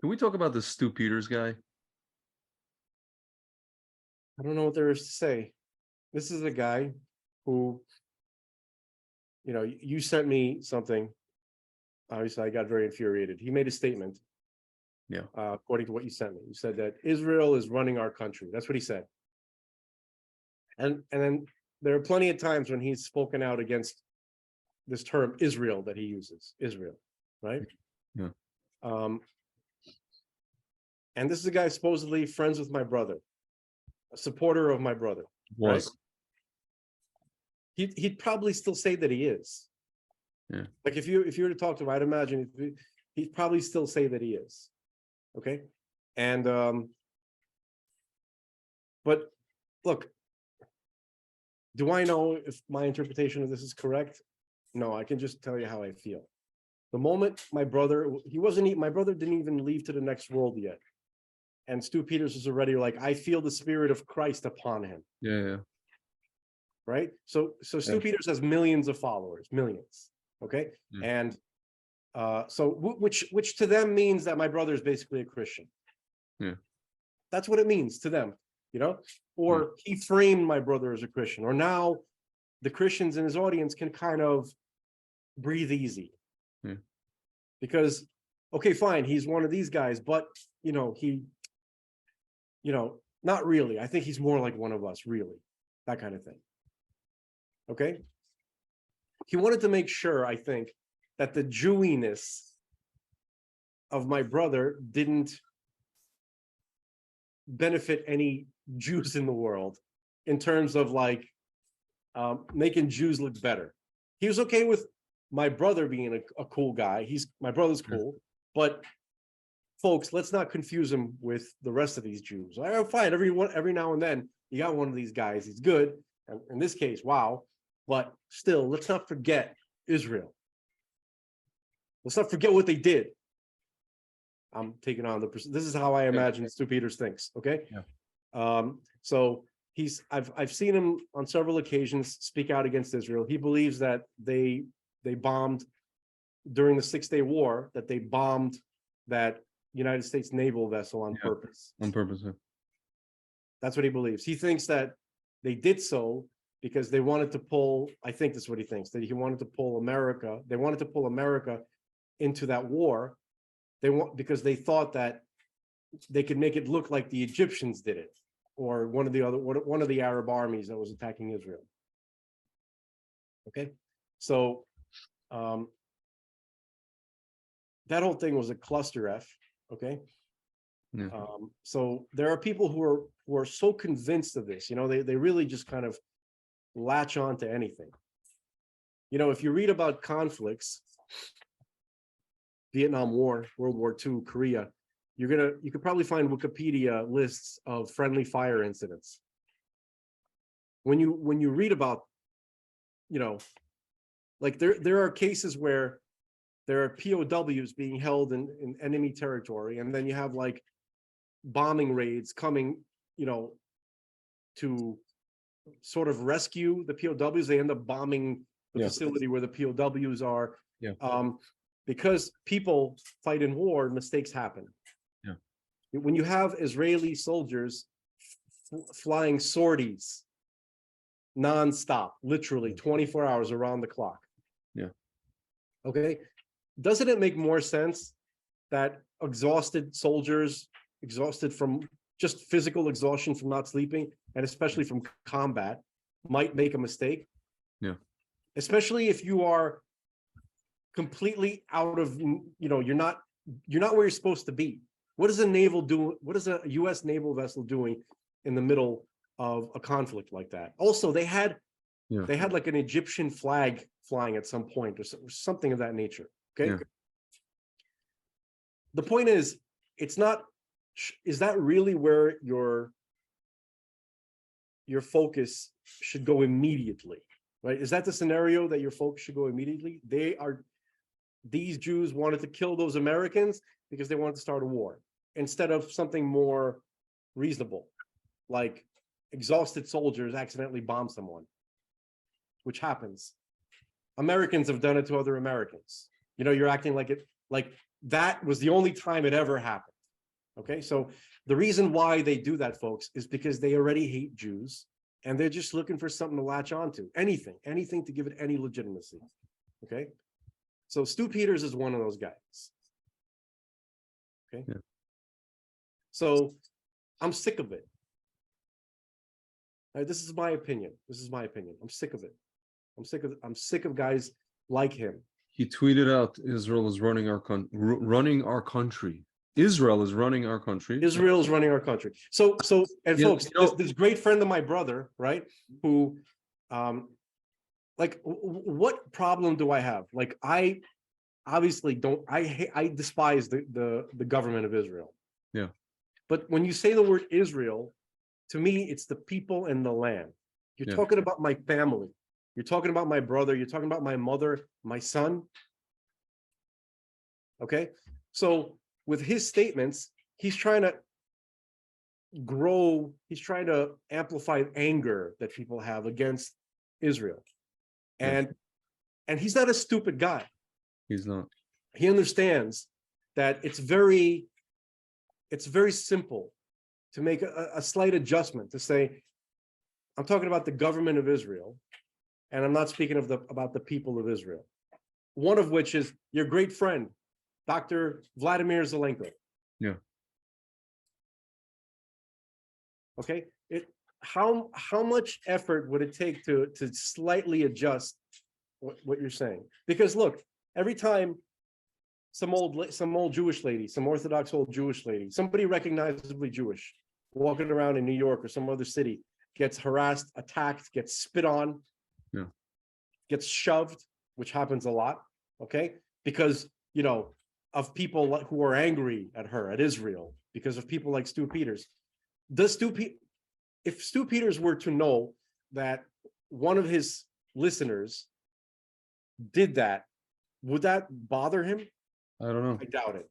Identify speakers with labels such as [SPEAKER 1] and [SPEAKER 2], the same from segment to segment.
[SPEAKER 1] Can we talk about the Stu Peters guy?
[SPEAKER 2] I don't know what there is to say. This is a guy who, you sent me something. Obviously, I got very infuriated. He made a statement.
[SPEAKER 1] Yeah.
[SPEAKER 2] According to what you sent me, you said that Israel is running our country. That's what he said. And then there are plenty of times when he's spoken out against this term Israel that he uses, Israel, right?
[SPEAKER 1] Yeah.
[SPEAKER 2] And this is a guy supposedly friends with my brother, a supporter of my brother.
[SPEAKER 1] Was.
[SPEAKER 2] Right? He'd probably still say that he is.
[SPEAKER 1] Yeah.
[SPEAKER 2] Like if you were to talk to him, I'd imagine he'd probably still say that he is. Okay. And but look, do I know if my interpretation of this is correct? No, I can just tell you how I feel. The moment my brother didn't even leave to the next world yet. And Stu Peters is already like, I feel the spirit of Christ upon him.
[SPEAKER 1] Yeah.
[SPEAKER 2] Right. So Stu Peters has millions of followers, millions. Okay.
[SPEAKER 1] Yeah.
[SPEAKER 2] And so which to them means that my brother is basically a Christian.
[SPEAKER 1] Yeah.
[SPEAKER 2] That's what it means to them, or he framed my brother as a Christian, or now the Christians in his audience can kind of breathe easy.
[SPEAKER 1] Yeah.
[SPEAKER 2] Because, okay, fine, he's one of these guys, but not really. I think he's more like one of us, really, that kind of thing. Okay. He wanted to make sure, I think, that the Jewiness of my brother didn't benefit any Jews in the world in terms of like making Jews look better. He was okay with my brother being a cool guy. My brother's cool, but folks, let's not confuse him with the rest of these Jews. Fine, every now and then you got one of these guys. He's good, and in this case, wow. But still, let's not forget Israel. Let's not forget what they did. I'm taking on this is how I imagine Stu Peters thinks. Okay.
[SPEAKER 1] Yeah.
[SPEAKER 2] So I've seen him on several occasions speak out against Israel. He believes that they bombed during the 6-Day War, that they bombed that United States naval vessel on purpose.
[SPEAKER 1] On purpose. Yeah.
[SPEAKER 2] That's what he believes. He thinks that they did so because they wanted to pull, I think that's what he thinks, that he wanted to pull America. They wanted to pull America into that war. Because they thought that they could make it look like the Egyptians did it, or one of the Arab armies that was attacking Israel. Okay, so that whole thing was a cluster F. Okay,
[SPEAKER 1] Yeah.
[SPEAKER 2] So there are people who are so convinced of this. They really just kind of latch on to anything. If you read about conflicts, Vietnam War, World War II, Korea, you could probably find Wikipedia lists of friendly fire incidents. When you read about, like there are cases where there are POWs being held in enemy territory, and then you have like bombing raids coming, to sort of rescue the POWs. They end up bombing the facility where the POWs are.
[SPEAKER 1] Yeah.
[SPEAKER 2] Because people fight in war, mistakes happen.
[SPEAKER 1] Yeah.
[SPEAKER 2] When you have Israeli soldiers flying sorties nonstop, literally 24 hours around the clock.
[SPEAKER 1] Yeah.
[SPEAKER 2] Okay. Doesn't it make more sense that exhausted soldiers, exhausted from just physical exhaustion from not sleeping, and especially from combat, might make a mistake?
[SPEAKER 1] Yeah.
[SPEAKER 2] Especially if you are completely out of, you're not where you're supposed to be. What is a U.S. naval vessel doing in the middle of a conflict like that? Also, they had like an Egyptian flag flying at some point, or something of that nature. Okay. Yeah. The point is that really where your focus should go immediately, right? Is that the scenario that your focus should go immediately? These Jews wanted to kill those Americans because they wanted to start a war, instead of something more reasonable, like exhausted soldiers accidentally bomb someone, which happens. Americans have done it to other Americans. You're acting like that was the only time it ever happened. Okay, so the reason why they do that, folks, is because they already hate Jews and they're just looking for something to latch onto. Anything to give it any legitimacy. Okay, so Stu Peters is one of those guys. Okay,
[SPEAKER 1] Yeah.
[SPEAKER 2] so I'm sick of it. This is my opinion. I'm sick of it. I'm sick of guys like him.
[SPEAKER 1] He tweeted out, Israel is running our country. Israel is running our country.
[SPEAKER 2] Israel is running our country. So, and
[SPEAKER 1] Yeah,
[SPEAKER 2] folks, this great friend of my brother, right? Who, like, what problem do I have? Like, I obviously don't. I despise the government of Israel.
[SPEAKER 1] Yeah.
[SPEAKER 2] But when you say the word Israel, to me, it's the people and the land. You're
[SPEAKER 1] Yeah.
[SPEAKER 2] talking about my family. You're talking about my brother. You're talking about my mother, my son. Okay. So with his statements, he's trying to amplify anger that people have against Israel.
[SPEAKER 1] Yeah.
[SPEAKER 2] And he's not a stupid guy.
[SPEAKER 1] He's not.
[SPEAKER 2] He understands that it's very simple to make a slight adjustment to say, I'm talking about the government of Israel, and I'm not speaking about the people of Israel. One of which is your great friend, Dr. Vladimir Zelenko.
[SPEAKER 1] Yeah.
[SPEAKER 2] Okay. How much effort would it take to slightly adjust what you're saying? Because look, every time some old Jewish lady, some Orthodox old Jewish lady, somebody recognizably Jewish, walking around in New York or some other city, gets harassed, attacked, gets spit on,
[SPEAKER 1] Yeah.
[SPEAKER 2] gets shoved, which happens a lot, okay? Because, of people who are angry at her, at Israel, because of people like Stu Peters. If Stu Peters were to know that one of his listeners did that, would that bother him?
[SPEAKER 1] I don't know.
[SPEAKER 2] I doubt it.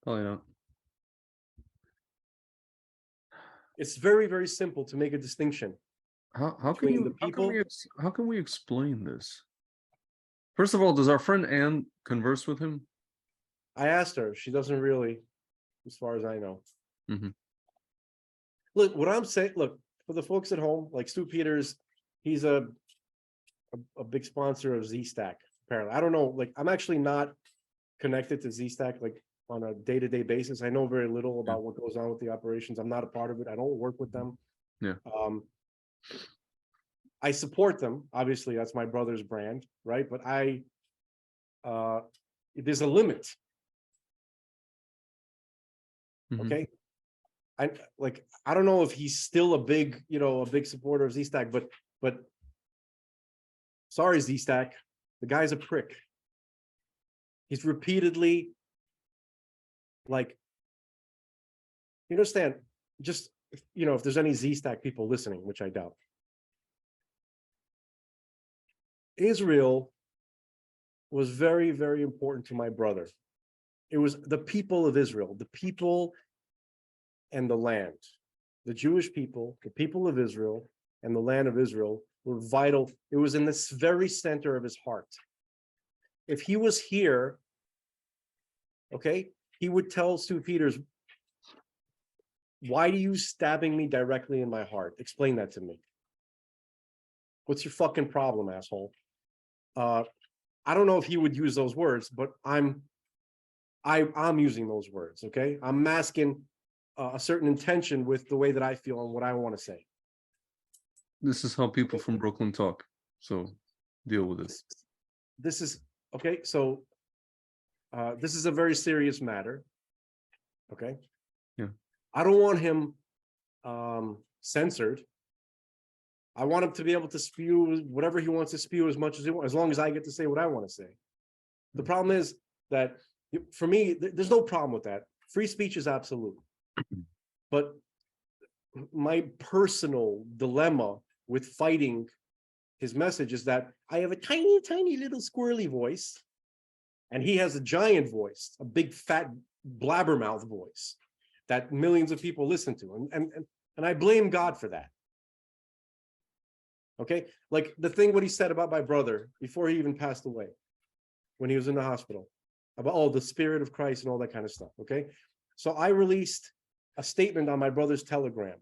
[SPEAKER 1] Probably not.
[SPEAKER 2] It's very, very simple to make a distinction.
[SPEAKER 1] How can we explain this? First of all, does our friend Anne converse with him?
[SPEAKER 2] I asked her. She doesn't really, as far as I know.
[SPEAKER 1] Mm-hmm.
[SPEAKER 2] Look, what I'm saying, for the folks at home, like Stu Peters, he's a big sponsor of Z-Stack, apparently. I don't know, like, I'm actually not connected to Z-Stack, like, on a day-to-day basis. I know very little about what goes on with the operations. I'm not a part of it. I don't work with them.
[SPEAKER 1] Yeah.
[SPEAKER 2] I support them. Obviously, that's my brother's brand, right? But there's a limit.
[SPEAKER 1] Mm-hmm.
[SPEAKER 2] Okay. I don't know if he's still a big supporter of Z-Stack, but sorry, Z-Stack, the guy's a prick. He's repeatedly, like, you understand, just, if there's any Z-Stack people listening, which I doubt. Israel was very, very important to my brother. It was the people of Israel, the people and the land. The Jewish people, the people of Israel, and the land of Israel were vital. It was in this very center of his heart. If he was here, okay, he would tell Stu Peters, why are you stabbing me directly in my heart? Explain that to me. What's your fucking problem, asshole? I don't know if he would use those words, but I'm using those words, okay? I'm masking a certain intention with the way that I feel and what I want to say.
[SPEAKER 1] This is how people from Brooklyn talk, so deal with it.
[SPEAKER 2] This is okay. So this is a very serious matter. Okay.
[SPEAKER 1] Yeah.
[SPEAKER 2] I don't want him censored. I want him to be able to spew whatever he wants to spew as much as he wants, as long as I get to say what I want to say. The problem is that for me, there's no problem with that. Free speech is absolute. But my personal dilemma with fighting his message is that I have a tiny, tiny little squirrely voice, and he has a giant voice, a big fat blabbermouth voice that millions of people listen to. And I blame God for that. Okay, like what he said about my brother before he even passed away, when he was in the hospital, about the Spirit of Christ and all that kind of stuff. Okay, So I released a statement on my brother's Telegram,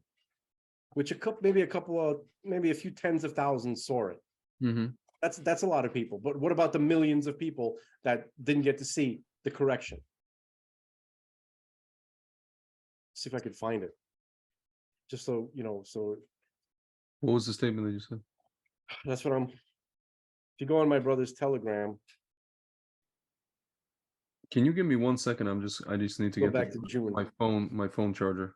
[SPEAKER 2] which maybe a few tens of thousands saw it.
[SPEAKER 1] Mm-hmm.
[SPEAKER 2] That's a lot of people. But what about the millions of people that didn't get to see the correction? See if I could find it. Just so you know, so
[SPEAKER 1] What was the statement that you said?
[SPEAKER 2] that's what I'm. If you go on my brother's Telegram,
[SPEAKER 1] Can you give me 1 second? I just need to
[SPEAKER 2] go
[SPEAKER 1] get
[SPEAKER 2] back to June.
[SPEAKER 1] my phone charger.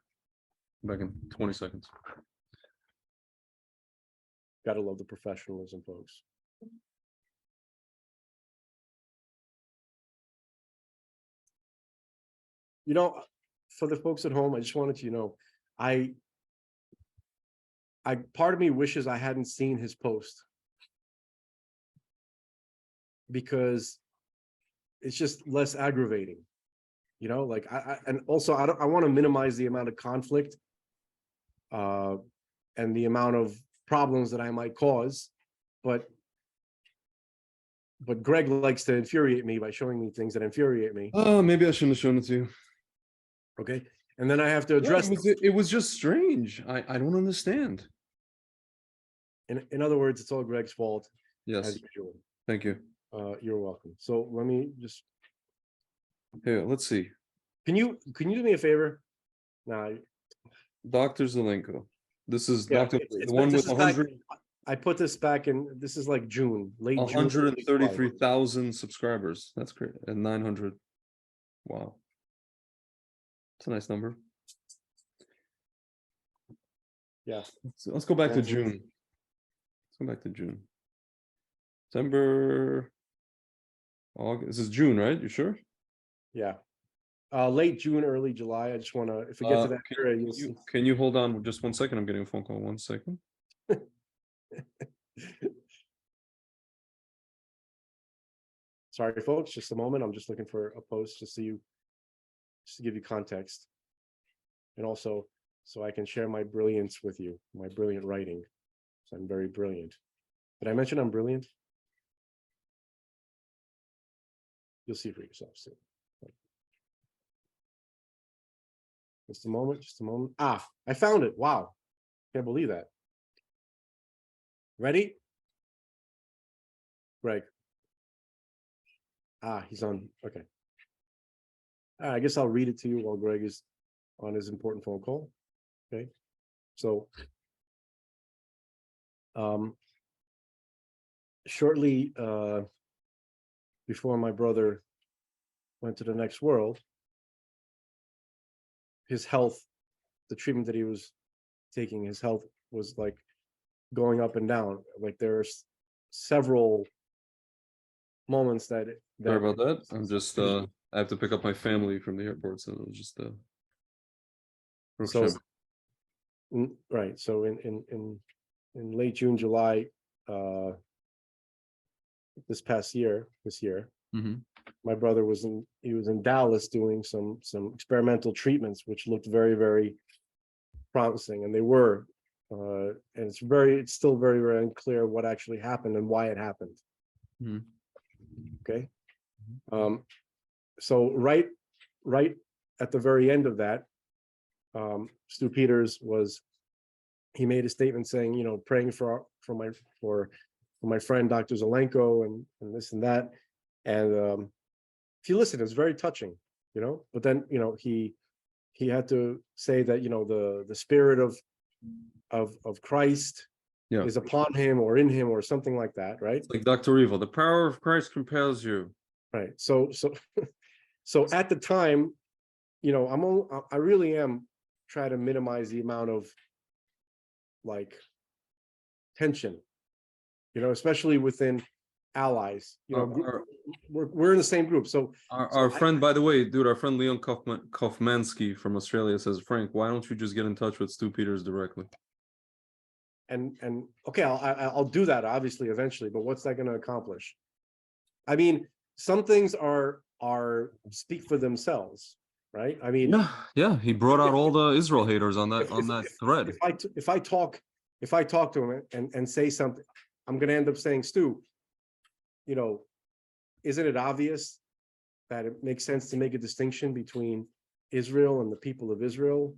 [SPEAKER 1] Back in 20 seconds.
[SPEAKER 2] Gotta love the professionalism, folks. You know, for the folks at home, I just wanted you to know, I part of me wishes I hadn't seen his post, because it's just less aggravating. You know, like and also I want to minimize the amount of conflict and the amount of problems that I might cause, but Greg likes to infuriate me by showing me things that infuriate me.
[SPEAKER 1] Oh, maybe I shouldn't have shown it to you.
[SPEAKER 2] Okay, and then I have to address.
[SPEAKER 1] It was just strange. I don't understand.
[SPEAKER 2] In other words, it's all Greg's fault.
[SPEAKER 1] Yes.
[SPEAKER 2] As usual.
[SPEAKER 1] Thank you.
[SPEAKER 2] You're welcome. So let me just.
[SPEAKER 1] Here, let's see.
[SPEAKER 2] Can you do me a favor? Nah.
[SPEAKER 1] Dr. Zelenko. This is
[SPEAKER 2] Yeah,
[SPEAKER 1] Dr. The one with 100.
[SPEAKER 2] I put this back in. This is like June, late June.
[SPEAKER 1] 133,000 subscribers. That's great. And 900. Wow. It's a nice number.
[SPEAKER 2] Yeah.
[SPEAKER 1] Let's go back to June. Let's go back to June. September. August. This is June, right? You sure?
[SPEAKER 2] Yeah. Late June, early July. I just want to, if we get to that period, you'll see.
[SPEAKER 1] Can you hold on just 1 second? I'm getting a phone call. 1 second.
[SPEAKER 2] Sorry, folks, just a moment. I'm just looking for a post just to give you context, and also so I can share my brilliance with you, my brilliant writing. So I'm very brilliant. Did I mention I'm brilliant? You'll see for yourself soon. Just a moment, just a moment. Ah, I found it. Wow. Can't believe that. Ready? Greg. Ah, he's on. Okay. I guess I'll read it to you while Greg is on his important phone call. Okay. So, shortly before my brother went to the next world, his health, the treatment that he was taking, his health was like going up and down. Like there's several moments that
[SPEAKER 1] Sorry about that. I'm just I have to pick up my family from the airport, so it was just
[SPEAKER 2] so right. So in late June, July, this year,
[SPEAKER 1] mm-hmm.
[SPEAKER 2] my brother was in Dallas doing some experimental treatments, which looked very, very promising, and they were, and it's still very, very unclear what actually happened and why it happened.
[SPEAKER 1] Mm-hmm.
[SPEAKER 2] Okay. So right at the very end of that, Stu Peters he made a statement saying, you know, praying for my friend Dr. Zelenko and this and that. And if you listen, it's very touching, you know. But then, you know, he had to say that, you know, the spirit of Christ is upon him or in him or something like that, right?
[SPEAKER 1] It's like Dr. Evil, the power of Christ compels you.
[SPEAKER 2] Right. So at the time, you know, I really am trying to minimize the amount of like tension, you know, especially within allies. You know, we're in the same group. So
[SPEAKER 1] our friend, by the way, dude, our friend Leon Kaufmansky from Australia says, Frank, why don't you just get in touch with Stu Peters directly?
[SPEAKER 2] And okay, I'll do that obviously eventually, but what's that going to accomplish? I mean, some things are speak for themselves, right? I mean,
[SPEAKER 1] yeah, he brought out all the Israel haters on that thread.
[SPEAKER 2] If I talk to him and say something, I'm going to end up saying, Stu, you know, isn't it obvious that it makes sense to make a distinction between Israel and the people of Israel.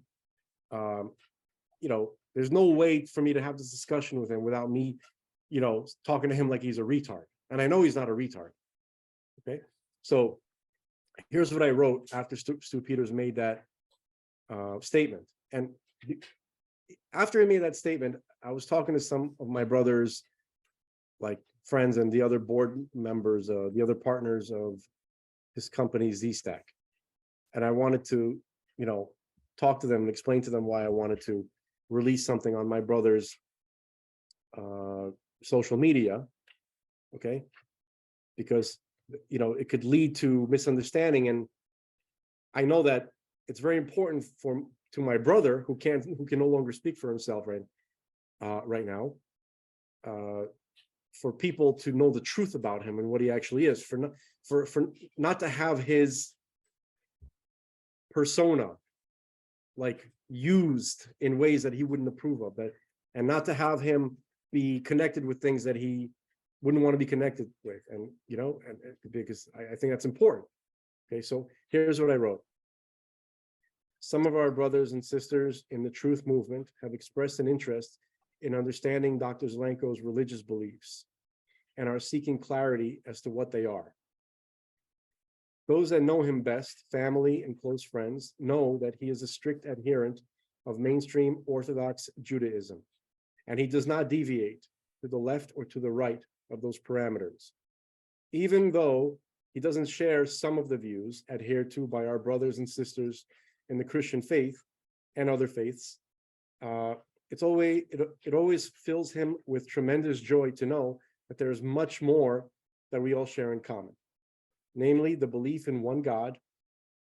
[SPEAKER 2] There's no way for me to have this discussion with him without me, talking to him like he's a retard. And I know he's not a retard. Okay. So here's what I wrote after Stu Peters made that statement. And after he made that statement, I was talking to some of my brothers, like friends and the other board members, the other partners of his company, Z-Stack. And I wanted to, talk to them and explain to them why I wanted to release something on my brother's social media. Okay. Because, it could lead to misunderstanding. And I know that it's very important to my brother who can no longer speak for himself right now, for people to know the truth about him and what he actually is, for not to have his persona like used in ways that he wouldn't approve of, and not to have him be connected with things that he wouldn't want to be connected with. And because I think that's important. Okay, so here's what I wrote. Some of our brothers and sisters in the truth movement have expressed an interest in understanding Dr. Zelenko's religious beliefs and are seeking clarity as to what they are. Those that know him best, family and close friends, know that he is a strict adherent of mainstream Orthodox Judaism, and he does not deviate to the left or to the right of those parameters. Even though he doesn't share some of the views adhered to by our brothers and sisters in the Christian faith and other faiths, it always fills him with tremendous joy to know that there is much more that we all share in common, namely the belief in one God,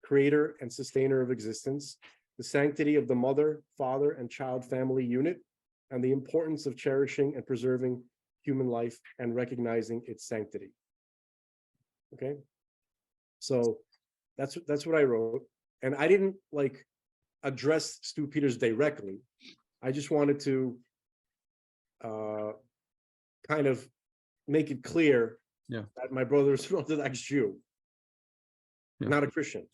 [SPEAKER 2] creator and sustainer of existence, the sanctity of the mother, father, and child family unit, and the importance of cherishing and preserving human life and recognizing its sanctity. Okay, so that's what I wrote, and I didn't address Stu Peters directly. I just wanted to kind of make it clear that my brother is an Orthodox Jew, not a Christian.